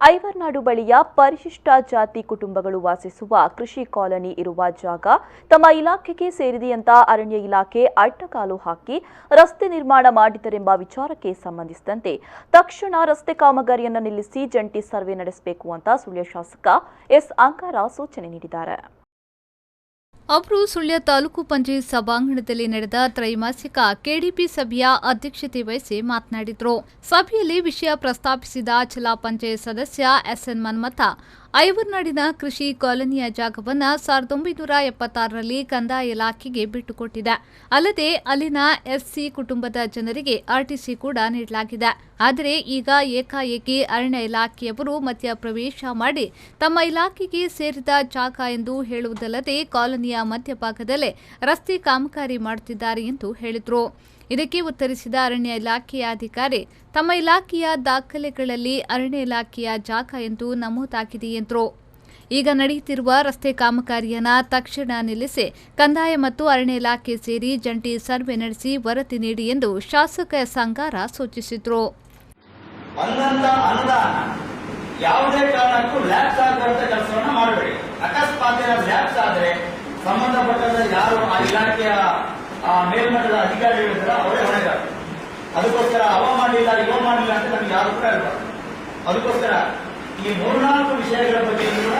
ಐವರ್ನಾಡು ಬಳಿಯ ಪರಿಶಿಷ್ಟ ಜಾತಿ ಕುಟುಂಬಗಳು ವಾಸಿಸುವ ಕೃಷಿ ಕಾಲನಿ ಇರುವ ಜಾಗ ತಮ್ಮ ಇಲಾಖೆಗೆ ಸೇರಿದೆಯಂತ ಅರಣ್ಯ ಇಲಾಖೆ ಅಡ್ಡಗಾಲು ಹಾಕಿ ರಸ್ತೆ ನಿರ್ಮಾಣ ಮಾಡಿದರೆಂಬ ವಿಚಾರಕ್ಕೆ ಸಂಬಂಧಿಸಿದಂತೆ ತಕ್ಷಣ ರಸ್ತೆ ಕಾಮಗಾರಿಯನ್ನು ನಿಲ್ಲಿಸಿ ಜಂಟಿ ಸರ್ವೆ ನಡೆಸಬೇಕು ಅಂತ ಸುಳ್ಯ ಶಾಸಕ ಎಸ್ ಅಂಗಾರ ಸೂಚನೆ ನೀಡಿದ್ದಾರೆ. ಅವರು ಸುಳ್ಯ ತಾಲೂಕು ಪಂಚಾಯತ್ ಸಭಾಂಗಣದಲ್ಲಿ ನಡೆದ ತ್ರೈಮಾಸಿಕ ಕೆಡಿಪಿ ಸಭೆಯ ಅಧ್ಯಕ್ಷತೆ ವಹಿಸಿ ಮಾತನಾಡಿದರು. ಸಭೆಯಲ್ಲಿ ವಿಷಯ ಪ್ರಸ್ತಾಪಿಸಿದ ಜಿಲ್ಲಾ ಪಂಚಾಯತ್ ಸದಸ್ಯ ಎಸ್ಎನ್ ಮನ್ಮಥ ಐವರ್ನಾಡಿನ ಕೃಷಿ ಕಾಲೋನಿಯ ಜಾಗವನ್ನು 1976ರಲ್ಲಿ ಕಂದಾಯ ಇಲಾಖೆಗೆ ಬಿಟ್ಟುಕೊಟ್ಟಿದೆ. ಅಲ್ಲದೆ ಅಲ್ಲಿನ ಎಸ್ಸಿ ಕುಟುಂಬದ ಜನರಿಗೆ ಆರ್ಟಿಸಿ ಕೂಡ ನೀಡಲಾಗಿದೆ. ಆದರೆ ಈಗ ಏಕಾಏಕಿ ಅರಣ್ಯ ಇಲಾಖೆಯವರು ಮಧ್ಯ ಪ್ರವೇಶ ಮಾಡಿ ತಮ್ಮ ಇಲಾಖೆಗೆ ಸೇರಿದ ಜಾಗ ಎಂದು ಹೇಳುವುದಲ್ಲದೆ ಕಾಲೋನಿಯ ಮಧ್ಯಭಾಗದಲ್ಲೇ ರಸ್ತೆ ಕಾಮಗಾರಿ ಮಾಡುತ್ತಿದ್ದಾರೆ ಎಂದು ಹೇಳಿದರು. ಇದಕ್ಕೆ ಉತ್ತರಿಸಿದ ಅರಣ್ಯ ಇಲಾಖೆಯ ಅಧಿಕಾರಿ, ತಮ್ಮ ಇಲಾಖೆಯ ದಾಖಲೆಗಳಲ್ಲಿ ಅರಣ್ಯ ಇಲಾಖೆಯ ಜಾಗ ಎಂದು ನಮೂದಾಗಿದೆ ಎಂದರು. ಈಗ ನಡೆಯುತ್ತಿರುವ ರಸ್ತೆ ಕಾಮಗಾರಿಯನ್ನು ತಕ್ಷಣ ನಿಲ್ಲಿಸಿ ಕಂದಾಯ ಮತ್ತು ಅರಣ್ಯ ಇಲಾಖೆ ಸೇರಿ ಜಂಟಿ ಸರ್ವೆ ನಡೆಸಿ ವರದಿ ನೀಡಿ ಎಂದು ಶಾಸಕ ಸಂಗಾರ ಸೂಚಿಸಿದರು. ಯಾವುದೇ ಕಾರಣಕ್ಕೂ ಲ್ಯಾಪ್ಸ್ ಆಗುವಂತ ಕೆಲಸವನ್ನ ಮಾಡಬೇಡಿ. ಅಕಸ್ಮಾತ್ ಲ್ಯಾಪ್ಸ್ ಆದ್ರೆ ಸಂಬಂಧಪಟ್ಟ ಯಾರು ಆ ಇಲಾಖೆಯ ಮೇಲ್ಮಟ್ಟದ ಅಧಿಕಾರಿಗಳಿದ್ರೆ ಅವರೇ ಹೊಣೆಗಾರ. ಅದಕ್ಕೋಸ್ಕರ ಅವ ಮಾಡಲಿಲ್ಲ ಇವ ಮಾಡಲಿಲ್ಲ ಅಂತ ನಮ್ಗೆ ಯಾರು ಕೂಡ ಇರಬಾರ್ದು. ಅದಕ್ಕೋಸ್ಕರ ಈ 3-4 ವಿಷಯಗಳ ಬಗ್ಗೆ ಕೂಡ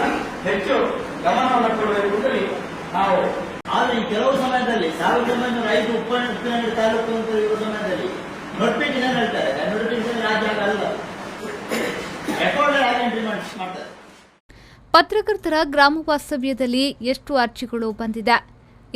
ಹೆಚ್ಚು ಗಮನವನ್ನು ಕೊಡಬೇಕೆಂಬುದರಲ್ಲಿ ನಾವು. ಆದರೆ ಕೆಲವು ಸಮಯದಲ್ಲಿ 1905 ಉಪನಗರ ತಾಲೂಕು ಅಂತ ಇರುವ ಸಮಯದಲ್ಲಿ ನೋಟಿಫಿಕೇಶನ್ ಹೇಳ್ತಾರೆ. ನೋಟಿಫಿಕೇಶನ್ ರಾಜ್ಯ ಅಲ್ಲ, ರೆಕಾರ್ಡ್ ಆಗಿ ಇಂಪ್ಲಿಮೆಂಟ್ ಮಾಡ್ತಾರೆ. ಪತ್ರಕರ್ತರ ಗ್ರಾಮ ವಾಸ್ತವ್ಯದಲ್ಲಿ ಎಷ್ಟು ಅರ್ಜಿಗಳು ಬಂದಿದೆ,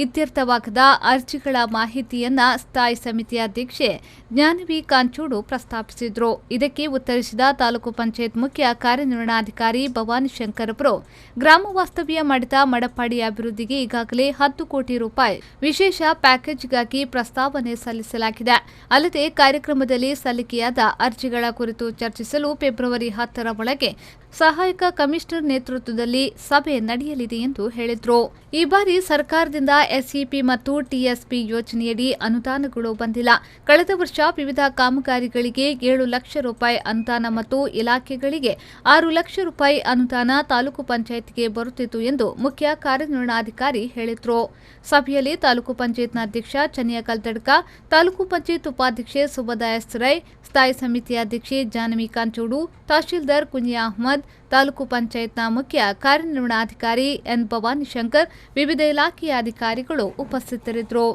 ಇತ್ಯರ್ಥವಾಗದ ಅರ್ಜಿಗಳ ಮಾಹಿತಿಯನ್ನ ಸ್ಥಾಯಿ ಸಮಿತಿ ಅಧ್ಯಕ್ಷೆ ಜ್ಞಾನವಿ ಕಾಂಚೋಡು ಪ್ರಸ್ತಾಪಿಸಿದರು. ಇದಕ್ಕೆ ಉತ್ತರಿಸಿದ ತಾಲೂಕು ಪಂಚಾಯತ್ ಮುಖ್ಯ ಕಾರ್ಯನಿರ್ವಹಣಾಧಿಕಾರಿ ಭವಾನಿ ಶಂಕರ್ ಅವರು, ಗ್ರಾಮ ವಾಸ್ತವ್ಯ ಮಾಡಿದ ಮಡಪಾಡಿ ಅಭಿವೃದ್ಧಿಗೆ ಈಗಾಗಲೇ 10 ಕೋಟಿ ರೂಪಾಯಿ ವಿಶೇಷ ಪ್ಯಾಕೇಜ್ಗಾಗಿ ಪ್ರಸ್ತಾವನೆ ಸಲ್ಲಿಸಲಾಗಿದೆ. ಅಲ್ಲದೆ ಕಾರ್ಯಕ್ರಮದಲ್ಲಿ ಸಲ್ಲಿಕೆಯಾದ ಅರ್ಜಿಗಳ ಕುರಿತು ಚರ್ಚಿಸಲು ಫೆಬ್ರವರಿ 10ರ ಒಳಗೆ ಸಹಾಯಕ ಕಮಿಷನರ್ ನೇತೃತ್ವದಲ್ಲಿ ಸಭೆ ನಡೆಯಲಿದೆ ಎಂದು ಹೇಳಿದರು. ಈ ಬಾರಿ ಸರ್ಕಾರದಿಂದ ಎಸ್ಇಪಿ ಮತ್ತು ಟಿಎಸ್ಪಿ ಯೋಜನೆಯಡಿ ಅನುದಾನಗಳು ಬಂದಿಲ್ಲ. ಕಳೆದ ವರ್ಷ ವಿವಿಧ ಕಾಮಗಾರಿಗಳಿಗೆ 7 ಲಕ್ಷ ರೂಪಾಯಿ ಅನುದಾನ ಮತ್ತು ಇಲಾಖೆಗಳಿಗೆ 6 ಲಕ್ಷ ರೂಪಾಯಿ ಅನುದಾನ ತಾಲೂಕು ಪಂಚಾಯತ್ಗೆ ಬರುತ್ತಿತ್ತು ಎಂದು ಮುಖ್ಯ ಕಾರ್ಯನಿರ್ವಹಣಾಧಿಕಾರಿ ಹೇಳಿದರು. ಸಭೆಯಲ್ಲಿ ತಾಲೂಕು ಪಂಚಾಯತ್ನ ಅಧ್ಯಕ್ಷ ಚನಿಯ ಕಲ್ತಡ್ಕ, ತಾಲೂಕು ಪಂಚಾಯತ್ ಉಪಾಧ್ಯಕ್ಷೆ ಸುಬದ ಎಸ್ ರೈ, ಸ್ಥಾಯಿ ಸಮಿತಿ ಅಧ್ಯಕ್ಷೆ ಜಾನವಿ ಕಾಂಚೋಡು, ತಹಶೀಲ್ದಾರ್ ಕುನಿಯಾ ಅಹ್ಮದ್, ತಾಲೂಕು ಪಂಚಾಯತ್ನ ಮುಖ್ಯ ಕಾರ್ಯನಿರ್ವಹಣಾಧಿಕಾರಿ ಎನ್ ಭವಾನಿ ಶಂಕರ್, ವಿವಿಧ ಇಲಾಖೆಯ ಅಧಿಕಾರಿಗಳು ಉಪಸ್ಥಿತರಿದ್ದರು.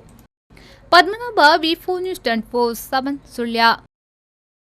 ಪದ್ಮನಾಭ, ವಿ4 ನ್ಯೂಸ್ 24/7 ಸುಳ್ಯ.